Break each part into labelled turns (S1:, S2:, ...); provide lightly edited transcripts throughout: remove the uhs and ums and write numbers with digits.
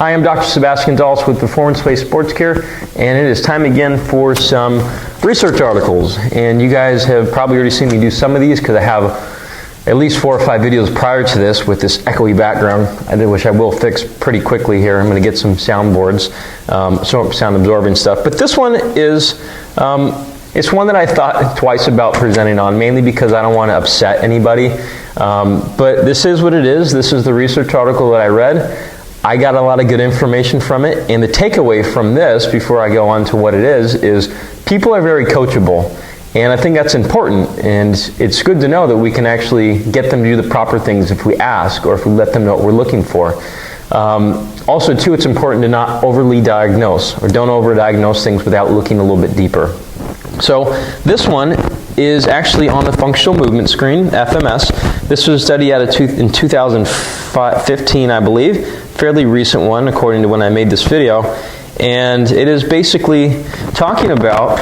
S1: Hi, I'm Dr. Sebastian Dulce with Performance-Based Sports Care, and it is time again for some research articles. And you guys have probably already seen me do some of these because I have at least 4 or 5 videos prior to this with this echoey background, which I will fix pretty quickly here. I'm going to get some soundboards, sound absorbing stuff. But this one is, it's one that I thought twice about presenting on, mainly because I don't want to upset anybody. But this is what it is. This is the research article that I read. I got a lot of good information from it, and the takeaway from this, before I go on to what it is people are very coachable. And I think that's important, and it's good to know that we can actually get them to do the proper things if we ask, or if we let them know what we're looking for. Also, too, it's important to not overly diagnose, or don't over-diagnose things without looking a little bit deeper. So this one is actually on the functional movement screen, FMS. This was studied in 2015, I believe. Fairly recent one, according to when I made this video. And it is basically talking about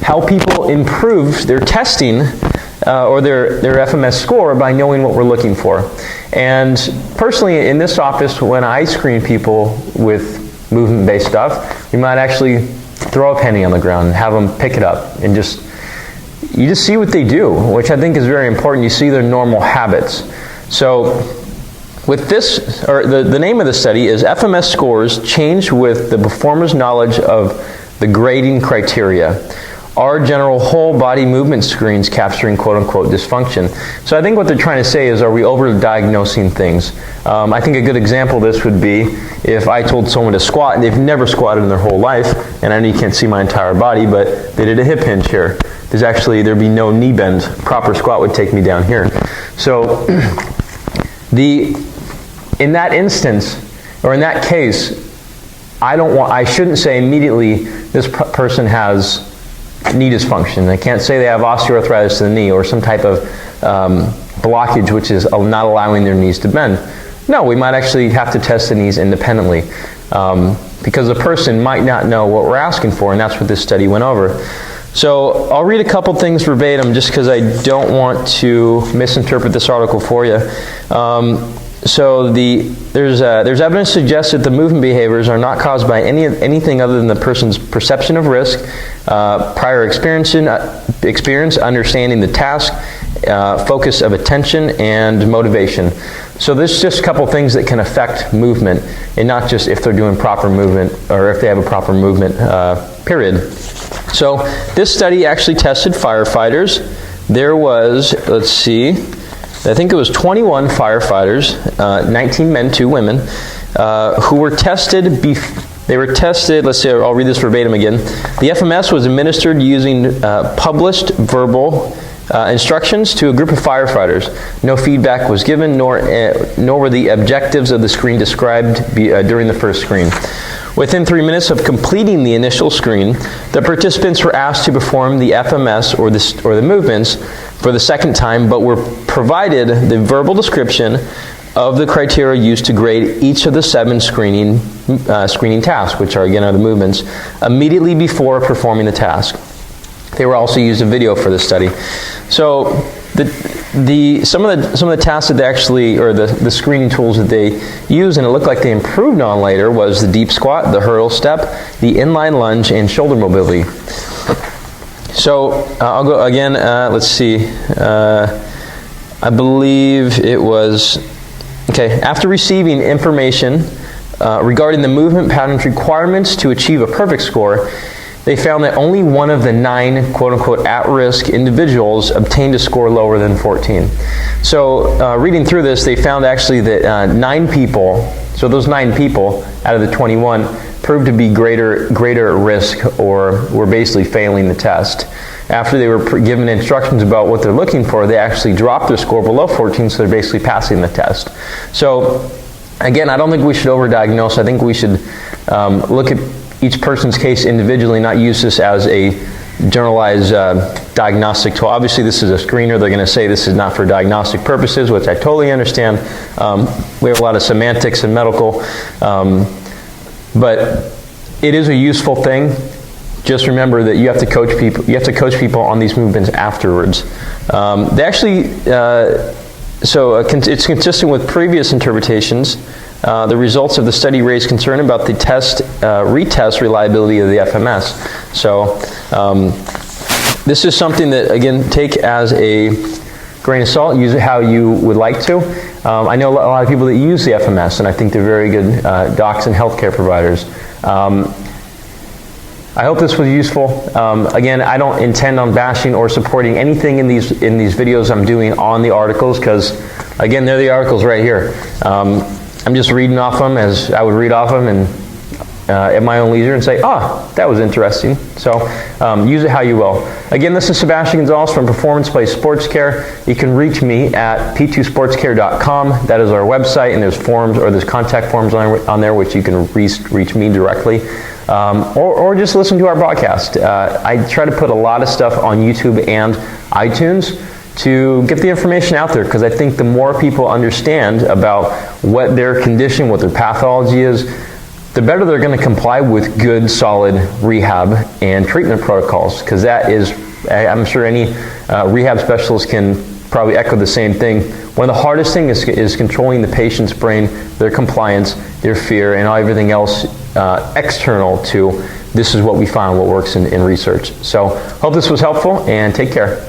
S1: how people improve their testing or their FMS score by knowing what we're looking for. And personally, in this office, when I screen people with movement-based stuff, we might actually throw a penny on the ground and have them pick it up and you just see what they do, which I think is very important. You see their normal habits. So with this, or the name of the study is FMS scores change with the performer's knowledge of the grading criteria. Are general whole body movement screens capturing quote-unquote dysfunction? So I think what they're trying to say is, are we over-diagnosing things? I think a good example of this would be if I told someone to squat and they've never squatted in their whole life, and I know you can't see my entire body, but they did a hip hinge here. There'd be no knee bend. Proper squat would take me down here. So in that instance, or in that case, I shouldn't say immediately this person has knee dysfunction. I can't say they have osteoarthritis in the knee or some type of blockage which is not allowing their knees to bend. No, we might actually have to test the knees independently because the person might not know what we're asking for, and that's what this study went over. So I'll read a couple things verbatim just because I don't want to misinterpret this article for you. So there's evidence to suggest that the movement behaviors are not caused by anything other than the person's perception of risk, prior experience, understanding the task, focus of attention, and motivation. So there's just a couple things that can affect movement, and not just if they're doing proper movement or if they have a proper movement period. So this study actually tested firefighters. There was, let's see, I think it was 21 firefighters, 19 men, 2 women, who were tested. They were tested, let's see, I'll read this verbatim again. The FMS was administered using published verbal instructions to a group of firefighters. No feedback was given, nor were the objectives of the screen described during the first screen. Within 3 minutes of completing the initial screen, the participants were asked to perform the FMS or the movements for the second time, but were provided the verbal description of the criteria used to grade each of the 7 screening tasks, which are the movements, immediately before performing the task. They were also used a video for this study. So some of the tasks that they actually, or the screening tools that they used, and it looked like they improved on later, was the deep squat, the hurdle step, the inline lunge, and shoulder mobility. So I'll go again. Let's see. I believe it was after receiving information regarding the movement pattern's requirements to achieve a perfect score, they found that only one of the 9 quote-unquote at-risk individuals obtained a score lower than 14. So reading through this, they found actually that 9 people, so those 9 people out of the 21, proved to be greater risk, or were basically failing the test. After they were given instructions about what they're looking for, they actually dropped their score below 14, so they're basically passing the test. So again, I don't think we should overdiagnose. I think we should look at each person's case individually, not use this as a generalized diagnostic tool. Obviously, this is a screener. They're going to say this is not for diagnostic purposes, which I totally understand. We have a lot of semantics in medical, but it is a useful thing. Just remember that you have to coach people. You have to coach people on these movements afterwards. They actually, it's consistent with previous interpretations the results of the study raised concern about the retest reliability of the FMS. So this is something that, again, take as a grain of salt, use it how you would like to. I know a lot of people that use the FMS, and I think they're very good docs and healthcare providers. I hope this was useful. Again, I don't intend on bashing or supporting anything in these videos I'm doing on the articles, because, again, they're the articles right here. I'm just reading off them as I would read off them, and at my own leisure, and say, that was interesting. So use it how you will. Again, this is Sebastian Gonzalez from Performance Place Sports Care. You can reach me at p2sportscare.com. That is our website, and there's forms, or there's contact forms on there which you can reach me directly. Or just listen to our broadcast. I try to put a lot of stuff on YouTube and iTunes to get the information out there, because I think the more people understand about what their condition, what their pathology is, the better they're going to comply with good, solid rehab and treatment protocols, because that is, I'm sure any rehab specialist can probably echo the same thing. One of the hardest things is controlling the patient's brain, their compliance, their fear, and everything else external to this is what we found, what works in research. So hope this was helpful, and take care.